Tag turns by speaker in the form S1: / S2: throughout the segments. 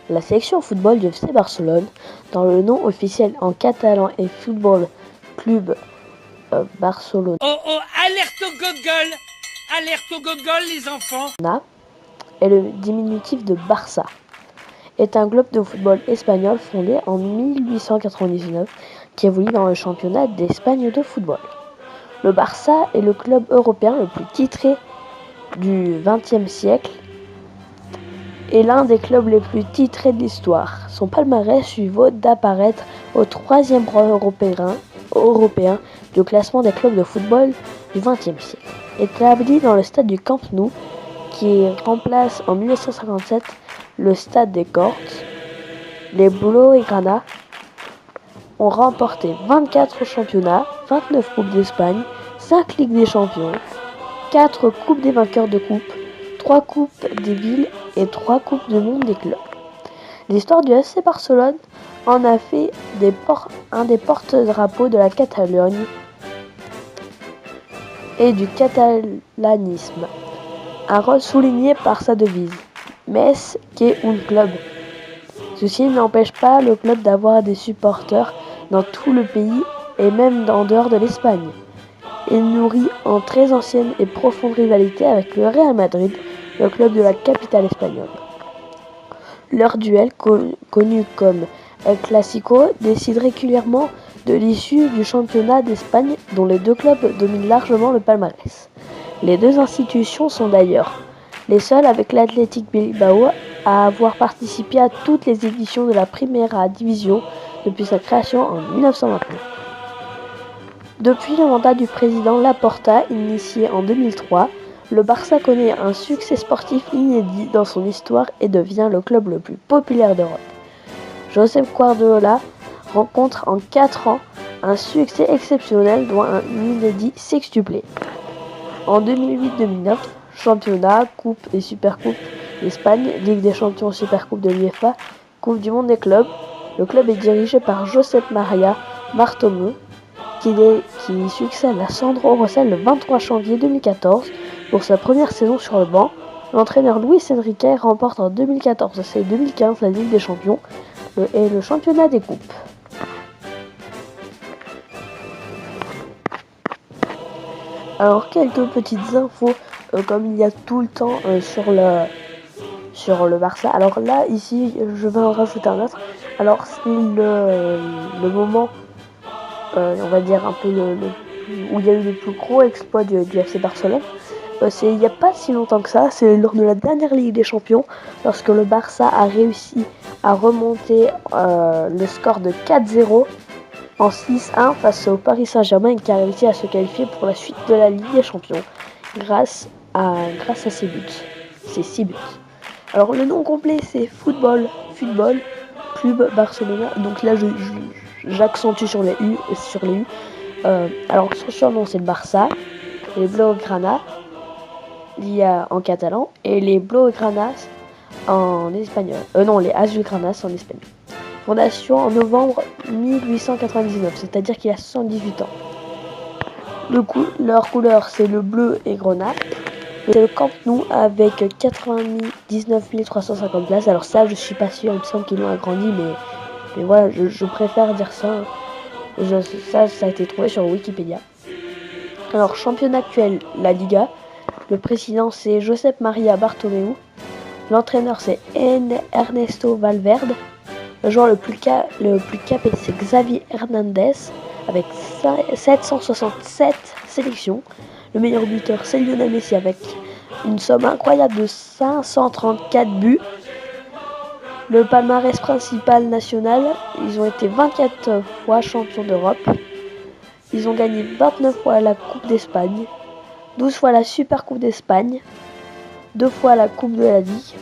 S1: La sélection football du FC Barcelone, dont le nom officiel en catalan est Football Club Barcelona,
S2: alerte au Google! Alerte au Google, les enfants!
S1: est le diminutif de Barça, est un club de football espagnol fondé en 1899 qui évolue dans le championnat d'Espagne de football. Le Barça est le club européen le plus titré du XXe siècle et l'un des clubs les plus titrés de l'histoire. Son palmarès lui vaut d'apparaître au 3e rang européen du classement des clubs de football du XXe siècle. Établi dans le stade du Camp Nou, qui remplace en 1957 le stade des Corts, les Blaugrana ont remporté 24 championnats, 29 coupes d'Espagne, 5 Ligues des Champions, 4 coupes des vainqueurs de coupe, 3 coupes des villes et 3 coupes du monde des clubs. L'histoire du FC Barcelone en a fait un des porte-drapeaux de la Catalogne et du catalanisme, un rôle souligné par sa devise « Més que un club ». Ceci n'empêche pas le club d'avoir des supporters dans tout le pays et même en dehors de l'Espagne. Il nourrit une très ancienne et profonde rivalité avec le Real Madrid, le club de la capitale espagnole. Leur duel, connu comme El Clásico, décide régulièrement de l'issue du championnat d'Espagne dont les deux clubs dominent largement le palmarès. Les deux institutions sont d'ailleurs les seules avec l'Athletic Bilbao à avoir participé à toutes les éditions de la Primera Division depuis sa création en 1929. Depuis le mandat du président Laporta, initié en 2003, le Barça connaît un succès sportif inédit dans son histoire et devient le club le plus populaire d'Europe. Josep Guardiola rencontre en 4 ans un succès exceptionnel dont un inédit sextuplé. En 2008-2009, championnat, coupe et supercoupe d'Espagne, Ligue des champions, supercoupe de l'UEFA, coupe du monde des clubs. Le club est dirigé par Josep Maria Bartomeu, qui succède à Sandro Rosell le 23 janvier 2014 pour sa première saison sur le banc. L'entraîneur Luis Enrique remporte en 2014 et 2015 la Ligue des champions et le championnat des coupes. Alors quelques petites infos comme il y a tout le temps sur le Barça. Alors là ici je vais en rajouter un autre. Alors c'est le moment on va dire un peu où il y a eu le plus gros exploit du FC Barcelone. C'est il n'y a pas si longtemps que ça, c'est lors de la dernière Ligue des Champions, lorsque le Barça a réussi à remonter le score de 4-0 en 6-1 face au Paris Saint-Germain, qui a réussi à se qualifier pour la suite de la Ligue des Champions grâce à ses buts, ses 6 buts. Alors le nom complet c'est Football Club Barcelona, donc là j'accentue sur les U. Alors son surnom c'est le Barça, les Blaugrana en catalan et les Blaugranas en espagnol. Les Azulgranas en espagnol. Fondation en novembre 1899, c'est-à-dire qu'il y a 78 ans. Leur couleur c'est le bleu et grenat. C'est le Camp Nou avec 99 350 places. Alors ça je suis pas sûr, il me semble qu'ils l'ont agrandi, mais voilà, je préfère dire ça. Ça a été trouvé sur Wikipédia. Alors, championnat actuel, la Liga. Le président, c'est Josep Maria Bartomeu. L'entraîneur, c'est Ernesto Valverde. Le joueur le plus capé, c'est Xavi Hernandez, avec 767 sélections. Le meilleur buteur, c'est Lionel Messi, avec une somme incroyable de 534 buts. Le palmarès principal national, ils ont été 24 fois champions d'Europe. Ils ont gagné 29 fois la Coupe d'Espagne, 12 fois la Super Coupe d'Espagne, 2 fois la Coupe de la Ligue,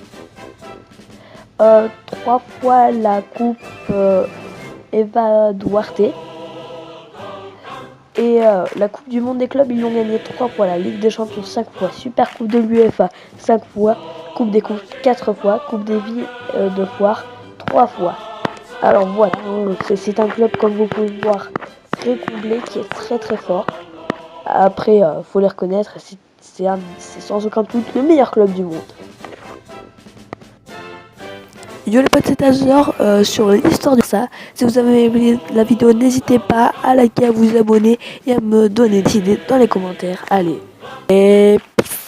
S1: 3 fois la Coupe Eva Duarte. Et la Coupe du Monde des clubs, ils l'ont gagné 3 fois, la Ligue des Champions 5 fois, Super Coupe de l'UEFA 5 fois, Coupe des Coupes 4 fois, Coupe des Villes de Foire 3 fois. Alors voilà, c'est un club comme vous pouvez le voir très complet qui est très très fort. Après, faut les reconnaître, c'est sans aucun doute le meilleur club du monde. yo les potes, c'était Azor sur l'histoire de ça. Si vous avez aimé la vidéo, n'hésitez pas à liker, à vous abonner et à me donner des idées dans les commentaires. Allez, et peace.